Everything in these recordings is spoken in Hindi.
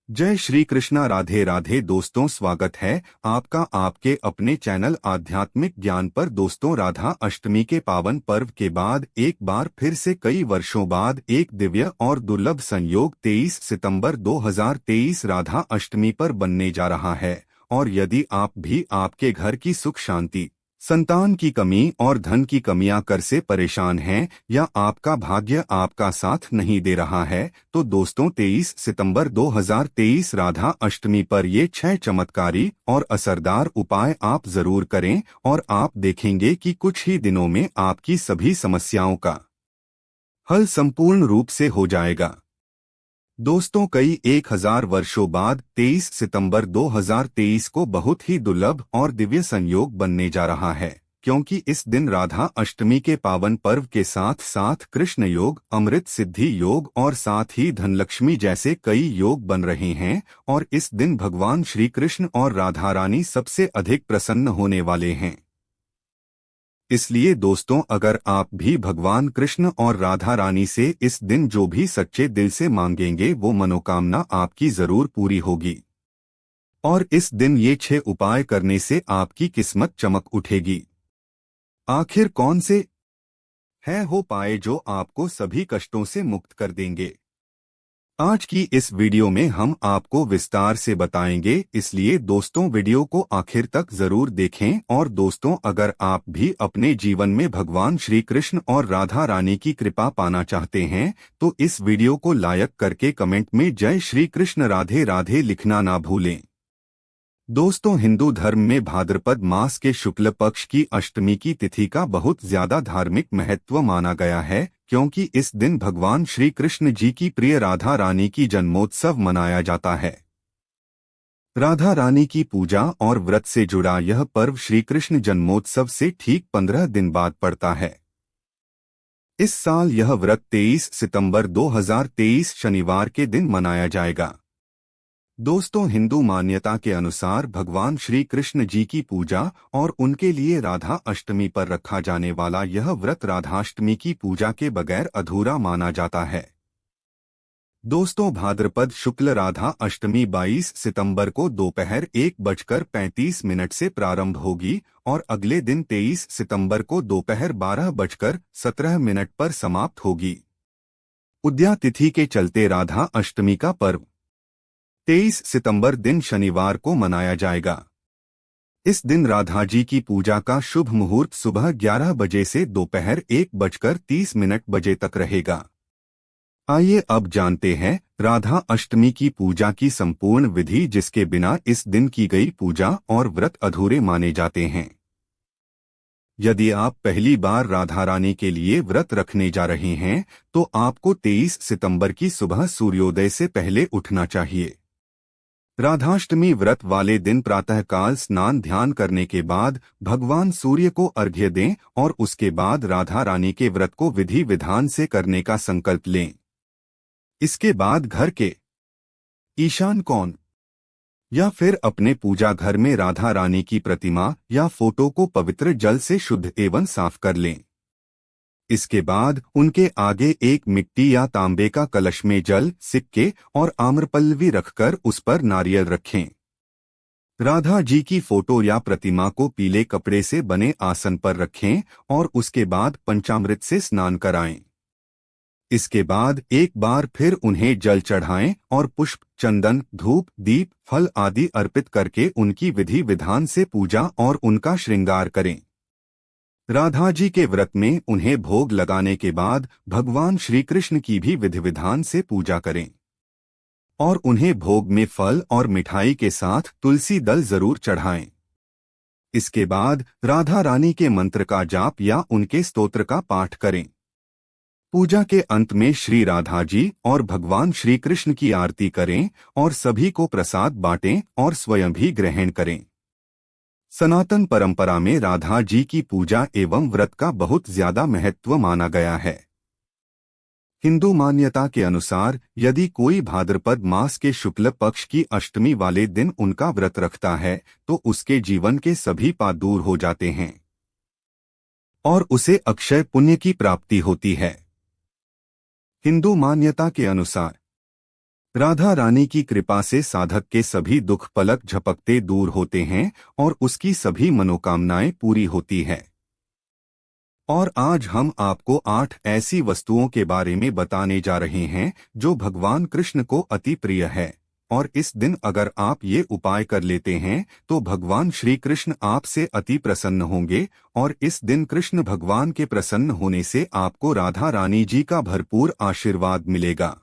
जय श्री कृष्णा। राधे राधे दोस्तों, स्वागत है आपका आपके अपने चैनल आध्यात्मिक ज्ञान पर। दोस्तों, राधा अष्टमी के पावन पर्व के बाद एक बार फिर से कई वर्षों बाद एक दिव्य और दुर्लभ संयोग 23 सितंबर 2023 राधा अष्टमी पर बनने जा रहा है। और यदि आप भी आपके घर की सुख शांति, संतान की कमी और धन की कमियां कर से परेशान हैं या आपका भाग्य आपका साथ नहीं दे रहा है, तो दोस्तों 23 सितंबर 2023 राधा अष्टमी पर ये 6 चमत्कारी और असरदार उपाय आप जरूर करें और आप देखेंगे कि कुछ ही दिनों में आपकी सभी समस्याओं का हल संपूर्ण रूप से हो जाएगा। दोस्तों, कई 1000 वर्षों बाद 23 सितंबर 2023 को बहुत ही दुर्लभ और दिव्य संयोग बनने जा रहा है, क्योंकि इस दिन राधा अष्टमी के पावन पर्व के साथ साथ कृष्ण योग, अमृत सिद्धि योग और साथ ही धनलक्ष्मी जैसे कई योग बन रहे हैं। और इस दिन भगवान श्री कृष्ण और राधा रानी सबसे अधिक प्रसन्न होने वाले हैं। इसलिए दोस्तों, अगर आप भी भगवान कृष्ण और राधा रानी से इस दिन जो भी सच्चे दिल से मांगेंगे वो मनोकामना आपकी जरूर पूरी होगी। और इस दिन ये 6 उपाय करने से आपकी किस्मत चमक उठेगी। आखिर कौन से हो पाए जो आपको सभी कष्टों से मुक्त कर देंगे? आज की इस वीडियो में हम आपको विस्तार से बताएंगे, इसलिए दोस्तों वीडियो को आखिर तक जरूर देखें। और दोस्तों, अगर आप भी अपने जीवन में भगवान श्री कृष्ण और राधा रानी की कृपा पाना चाहते हैं तो इस वीडियो को लाइक करके कमेंट में जय श्री कृष्ण राधे राधे लिखना ना भूलें। दोस्तों, हिंदू धर्म में भाद्रपद मास के शुक्ल पक्ष की अष्टमी की तिथि का बहुत ज्यादा धार्मिक महत्व माना गया है, क्योंकि इस दिन भगवान श्री कृष्ण जी की प्रिय राधा रानी की जन्मोत्सव मनाया जाता है। राधा रानी की पूजा और व्रत से जुड़ा यह पर्व श्री कृष्ण जन्मोत्सव से ठीक 15 दिन बाद पड़ता है। इस साल यह व्रत 23 सितंबर 2023 शनिवार के दिन मनाया जाएगा। दोस्तों, हिंदू मान्यता के अनुसार भगवान श्री कृष्ण जी की पूजा और उनके लिए राधा अष्टमी पर रखा जाने वाला यह व्रत राधाष्टमी की पूजा के बगैर अधूरा माना जाता है। दोस्तों, भाद्रपद शुक्ल राधा अष्टमी 22 सितंबर को दोपहर 1:35 से प्रारंभ होगी और अगले दिन 23 सितंबर को दोपहर 12:17 पर समाप्त होगी। उद्या तिथि के चलते राधा अष्टमी का पर्व 23 सितंबर दिन शनिवार को मनाया जाएगा। इस दिन राधा जी की पूजा का शुभ मुहूर्त सुबह 11 बजे से दोपहर 1:30 बजे तक रहेगा। आइए अब जानते हैं राधा अष्टमी की पूजा की संपूर्ण विधि, जिसके बिना इस दिन की गई पूजा और व्रत अधूरे माने जाते हैं। यदि आप पहली बार राधा रानी के लिए व्रत रखने जा रहे हैं तो आपको 23 सितंबर की सुबह सूर्योदय से पहले उठना चाहिए। राधाष्टमी व्रत वाले दिन प्रातःकाल स्नान ध्यान करने के बाद भगवान सूर्य को अर्घ्य दें और उसके बाद राधा रानी के व्रत को विधि विधान से करने का संकल्प लें। इसके बाद घर के ईशान कोण या फिर अपने पूजा घर में राधा रानी की प्रतिमा या फोटो को पवित्र जल से शुद्ध एवं साफ कर लें। इसके बाद उनके आगे एक मिट्टी या तांबे का कलश में जल, सिक्के और आम्रपल्लवी रखकर उस पर नारियल रखें। राधा जी की फोटो या प्रतिमा को पीले कपड़े से बने आसन पर रखें और उसके बाद पंचामृत से स्नान कराएं। इसके बाद एक बार फिर उन्हें जल चढ़ाएं और पुष्प, चंदन, धूप, दीप, फल आदि अर्पित करके उनकी विधि विधान से पूजा और उनका श्रृंगार करें। राधा जी के व्रत में उन्हें भोग लगाने के बाद भगवान श्री कृष्ण की भी विधि विधान से पूजा करें और उन्हें भोग में फल और मिठाई के साथ तुलसी दल जरूर चढ़ाएं। इसके बाद राधा रानी के मंत्र का जाप या उनके स्तोत्र का पाठ करें। पूजा के अंत में श्री राधा जी और भगवान श्री कृष्ण की आरती करें और सभी को प्रसाद बांटें और स्वयं भी ग्रहण करें। सनातन परंपरा में राधा जी की पूजा एवं व्रत का बहुत ज्यादा महत्व माना गया है। हिंदू मान्यता के अनुसार यदि कोई भाद्रपद मास के शुक्ल पक्ष की अष्टमी वाले दिन उनका व्रत रखता है तो उसके जीवन के सभी पाप दूर हो जाते हैं और उसे अक्षय पुण्य की प्राप्ति होती है। हिंदू मान्यता के अनुसार राधा रानी की कृपा से साधक के सभी दुख पलक झपकते दूर होते हैं और उसकी सभी मनोकामनाएं पूरी होती हैं। और आज हम आपको 8 ऐसी वस्तुओं के बारे में बताने जा रहे हैं जो भगवान कृष्ण को अति प्रिय है। और इस दिन अगर आप ये उपाय कर लेते हैं तो भगवान श्री कृष्ण आपसे अति प्रसन्न होंगे और इस दिन कृष्ण भगवान के प्रसन्न होने से आपको राधा रानी जी का भरपूर आशीर्वाद मिलेगा।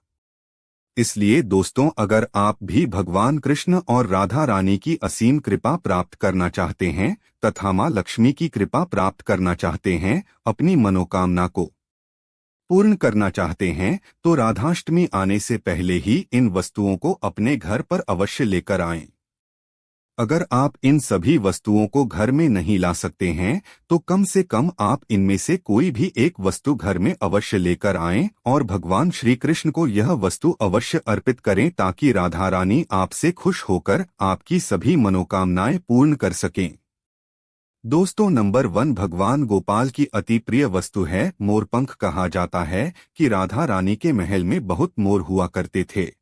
इसलिए दोस्तों, अगर आप भी भगवान कृष्ण और राधा रानी की असीम कृपा प्राप्त करना चाहते हैं तथा माँ लक्ष्मी की कृपा प्राप्त करना चाहते हैं, अपनी मनोकामना को पूर्ण करना चाहते हैं, तो राधाष्टमी आने से पहले ही इन वस्तुओं को अपने घर पर अवश्य लेकर आएं। अगर आप इन सभी वस्तुओं को घर में नहीं ला सकते हैं तो कम से कम आप इनमें से कोई भी एक वस्तु घर में अवश्य लेकर आएं और भगवान श्री कृष्ण को यह वस्तु अवश्य अर्पित करें ताकि राधा रानी आपसे खुश होकर आपकी सभी मनोकामनाएं पूर्ण कर सकें। दोस्तों, नंबर 1 भगवान गोपाल की अति प्रिय वस्तु है मोरपंख। कहा जाता है कि राधा रानी के महल में बहुत मोर हुआ करते थे।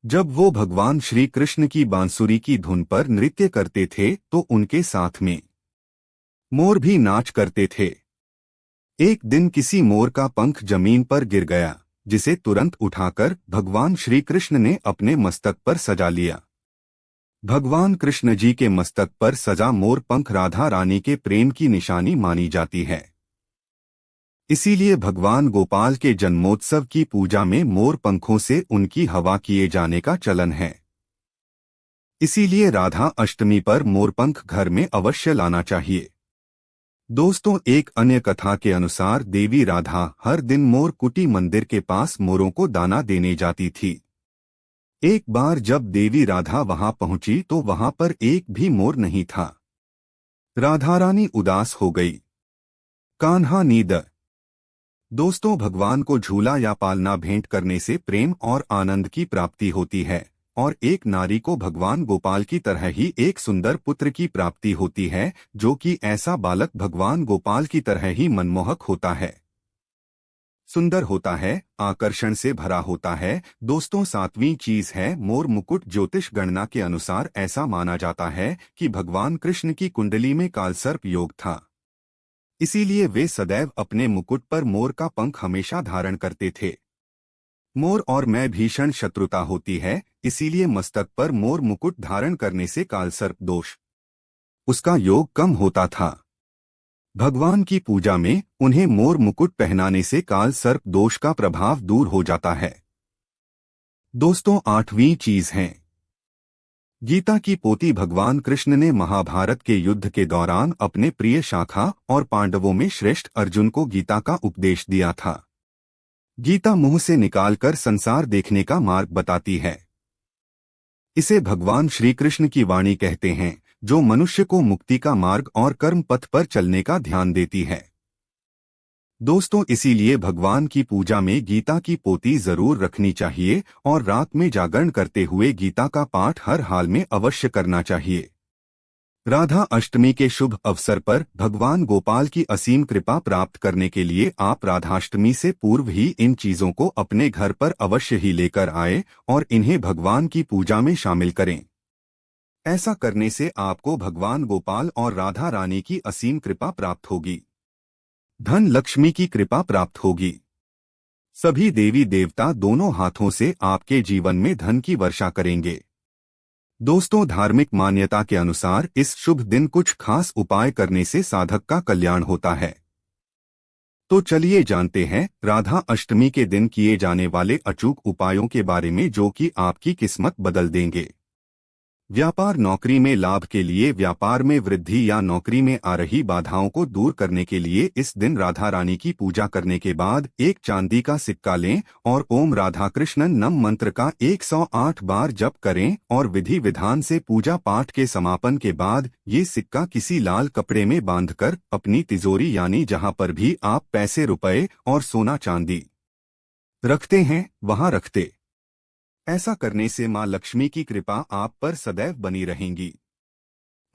जब वो भगवान श्री कृष्ण की बांसुरी की धुन पर नृत्य करते थे तो उनके साथ में मोर भी नाच करते थे। एक दिन किसी मोर का पंख जमीन पर गिर गया, जिसे तुरंत उठाकर भगवान श्री कृष्ण ने अपने मस्तक पर सजा लिया। भगवान कृष्ण जी के मस्तक पर सजा मोर पंख राधा रानी के प्रेम की निशानी मानी जाती है। इसीलिए भगवान गोपाल के जन्मोत्सव की पूजा में मोर पंखों से उनकी हवा किए जाने का चलन है। इसीलिए राधा अष्टमी पर मोरपंख घर में अवश्य लाना चाहिए। दोस्तों, एक अन्य कथा के अनुसार देवी राधा हर दिन मोर कुटी मंदिर के पास मोरों को दाना देने जाती थी। एक बार जब देवी राधा वहां पहुंची तो वहां पर एक भी मोर नहीं था। राधा रानी उदास हो गई। कान्हा नींद। दोस्तों, भगवान को झूला या पालना भेंट करने से प्रेम और आनंद की प्राप्ति होती है और एक नारी को भगवान गोपाल की तरह ही एक सुंदर पुत्र की प्राप्ति होती है, जो कि ऐसा बालक भगवान गोपाल की तरह ही मनमोहक होता है, सुंदर होता है, आकर्षण से भरा होता है। दोस्तों, 7वीं चीज है मोर मुकुट। ज्योतिष गणना के अनुसार ऐसा माना जाता है कि भगवान कृष्ण की कुंडली में कालसर्प योग था। इसीलिए वे सदैव अपने मुकुट पर मोर का पंख हमेशा धारण करते थे। मोर और मैं भीषण शत्रुता होती है, इसीलिए मस्तक पर मोर मुकुट धारण करने से कालसर्प दोष उसका योग कम होता था। भगवान की पूजा में उन्हें मोर मुकुट पहनाने से कालसर्प दोष का प्रभाव दूर हो जाता है। दोस्तों, 8वीं चीज है गीता की पोती। भगवान कृष्ण ने महाभारत के युद्ध के दौरान अपने प्रिय शाखा और पांडवों में श्रेष्ठ अर्जुन को गीता का उपदेश दिया था। गीता मुंह से निकालकर संसार देखने का मार्ग बताती है। इसे भगवान श्री कृष्ण की वाणी कहते हैं, जो मनुष्य को मुक्ति का मार्ग और कर्म पथ पर चलने का ध्यान देती है। दोस्तों, इसीलिए भगवान की पूजा में गीता की पोती जरूर रखनी चाहिए और रात में जागरण करते हुए गीता का पाठ हर हाल में अवश्य करना चाहिए। राधा अष्टमी के शुभ अवसर पर भगवान गोपाल की असीम कृपा प्राप्त करने के लिए आप राधाष्टमी से पूर्व ही इन चीजों को अपने घर पर अवश्य ही लेकर आए और इन्हें भगवान की पूजा में शामिल करें। ऐसा करने से आपको भगवान गोपाल और राधा रानी की असीम कृपा प्राप्त होगी। धन लक्ष्मी की कृपा प्राप्त होगी। सभी देवी देवता दोनों हाथों से आपके जीवन में धन की वर्षा करेंगे। दोस्तों, धार्मिक मान्यता के अनुसार इस शुभ दिन कुछ खास उपाय करने से साधक का कल्याण होता है। तो चलिए जानते हैं राधा अष्टमी के दिन किए जाने वाले अचूक उपायों के बारे में, जो कि आपकी किस्मत बदल देंगे। व्यापार नौकरी में लाभ के लिए, व्यापार में वृद्धि या नौकरी में आ रही बाधाओं को दूर करने के लिए इस दिन राधा रानी की पूजा करने के बाद एक चांदी का सिक्का लें और ओम राधा कृष्णन नम मंत्र का 108 बार जप करें और विधि विधान से पूजा पाठ के समापन के बाद ये सिक्का किसी लाल कपड़े में बांधकर अपनी तिजोरी यानी जहां पर भी आप पैसे, रुपए और सोना चांदी रखते हैं वहां रखते। ऐसा करने से मां लक्ष्मी की कृपा आप पर सदैव बनी रहेंगी।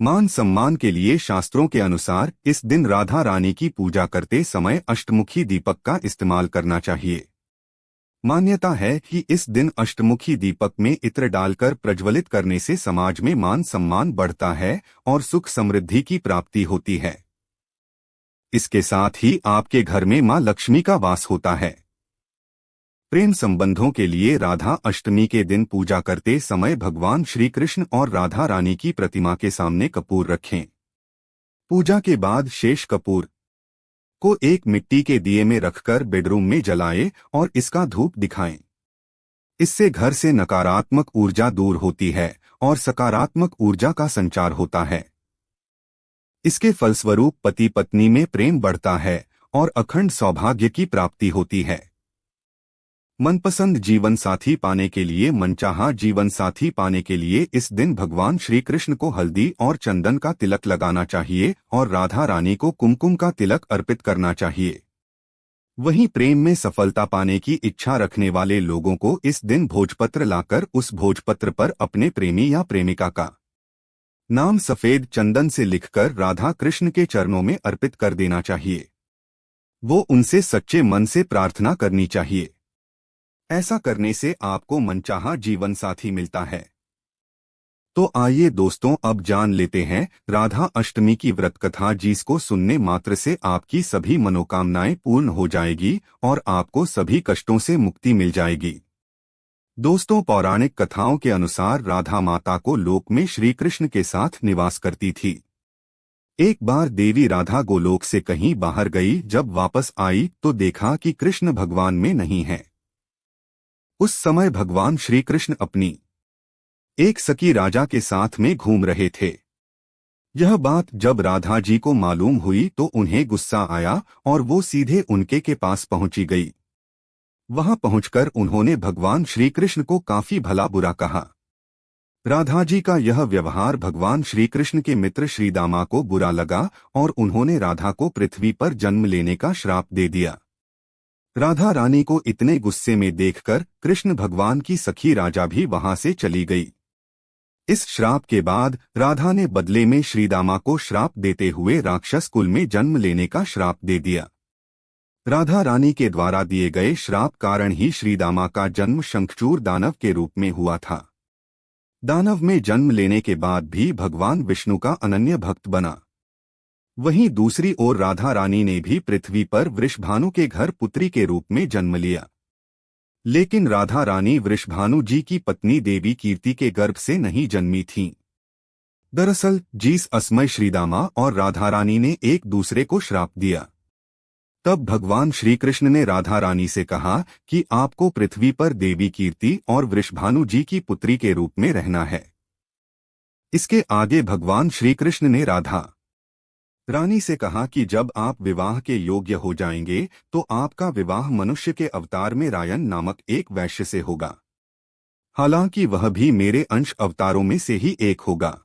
मान सम्मान के लिए शास्त्रों के अनुसार इस दिन राधा रानी की पूजा करते समय अष्टमुखी दीपक का इस्तेमाल करना चाहिए। मान्यता है कि इस दिन अष्टमुखी दीपक में इत्र डालकर प्रज्वलित करने से समाज में मान सम्मान बढ़ता है और सुख समृद्धि की प्राप्ति होती है। इसके साथ ही आपके घर में मां लक्ष्मी का वास होता है। प्रेम संबंधों के लिए राधा अष्टमी के दिन पूजा करते समय भगवान श्री कृष्ण और राधा रानी की प्रतिमा के सामने कपूर रखें। पूजा के बाद शेष कपूर को एक मिट्टी के दिए में रखकर बेडरूम में जलाएं और इसका धूप दिखाएं। इससे घर से नकारात्मक ऊर्जा दूर होती है और सकारात्मक ऊर्जा का संचार होता है। इसके फलस्वरूप पति पत्नी में प्रेम बढ़ता है और अखंड सौभाग्य की प्राप्ति होती है। मनपसंद जीवन साथी पाने के लिए मनचाहा जीवन साथी पाने के लिए इस दिन भगवान श्री कृष्ण को हल्दी और चंदन का तिलक लगाना चाहिए और राधा रानी को कुमकुम का तिलक अर्पित करना चाहिए। वहीं प्रेम में सफलता पाने की इच्छा रखने वाले लोगों को इस दिन भोजपत्र लाकर उस भोजपत्र पर अपने प्रेमी या प्रेमिका का नाम सफेद चंदन से लिखकर राधा कृष्ण के चरणों में अर्पित कर देना चाहिए। वो उनसे सच्चे मन से प्रार्थना करनी चाहिए। ऐसा करने से आपको मनचाहा जीवन साथी मिलता है। तो आइए दोस्तों, अब जान लेते हैं राधा अष्टमी की व्रत कथा, जिसको सुनने मात्र से आपकी सभी मनोकामनाएं पूर्ण हो जाएगी और आपको सभी कष्टों से मुक्ति मिल जाएगी। दोस्तों, पौराणिक कथाओं के अनुसार राधा माता को लोक में श्री कृष्ण के साथ निवास करती थी। एक बार देवी राधा गोलोक से कहीं बाहर गई। जब वापस आई तो देखा कि कृष्ण भगवान में नहीं है। उस समय भगवान श्री कृष्ण अपनी एक सखी राजा के साथ में घूम रहे थे। यह बात जब राधा जी को मालूम हुई तो उन्हें गुस्सा आया और वो सीधे उनके के पास पहुंची गई। वहां पहुंचकर उन्होंने भगवान श्री कृष्ण को काफी भला बुरा कहा। राधा जी का यह व्यवहार भगवान श्री कृष्ण के मित्र श्रीदामा को बुरा लगा और उन्होंने राधा को पृथ्वी पर जन्म लेने का श्राप दे दिया। राधा रानी को इतने गुस्से में देखकर कृष्ण भगवान की सखी राजा भी वहां से चली गई। इस श्राप के बाद राधा ने बदले में श्रीदामा को श्राप देते हुए राक्षस कुल में जन्म लेने का श्राप दे दिया। राधा रानी के द्वारा दिए गए श्राप कारण ही श्रीदामा का जन्म शंखचूर दानव के रूप में हुआ था। दानव में जन्म लेने के बाद भी भगवान विष्णु का अनन्य भक्त बना। वहीं दूसरी ओर राधा रानी ने भी पृथ्वी पर वृषभानु के घर पुत्री के रूप में जन्म लिया। लेकिन राधा रानी वृषभानु जी की पत्नी देवी कीर्ति के गर्भ से नहीं जन्मी थीं। दरअसल जिस असमय श्रीदामा और राधा रानी ने एक दूसरे को श्राप दिया, तब भगवान श्री कृष्ण ने राधा रानी से कहा कि आपको पृथ्वी पर देवी कीर्ति और वृषभानु जी की पुत्री के रूप में रहना है। इसके आगे भगवान श्री कृष्ण ने राधा रानी से कहा कि जब आप विवाह के योग्य हो जाएंगे तो आपका विवाह मनुष्य के अवतार में रायन नामक एक वैश्य से होगा। हालांकि वह भी मेरे अंश अवतारों में से ही एक होगा।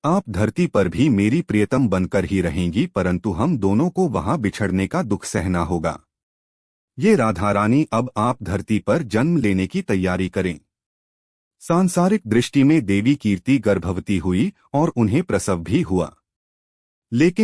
आप धरती पर भी मेरी प्रियतम बनकर ही रहेंगी, परंतु हम दोनों को वहां बिछड़ने का दुख सहना होगा। ये राधा रानी, अब आप धरती पर जन्म लेने की तैयारी करें। सांसारिक दृष्टि में देवी कीर्ति गर्भवती हुई और उन्हें प्रसव भी हुआ। लेकिन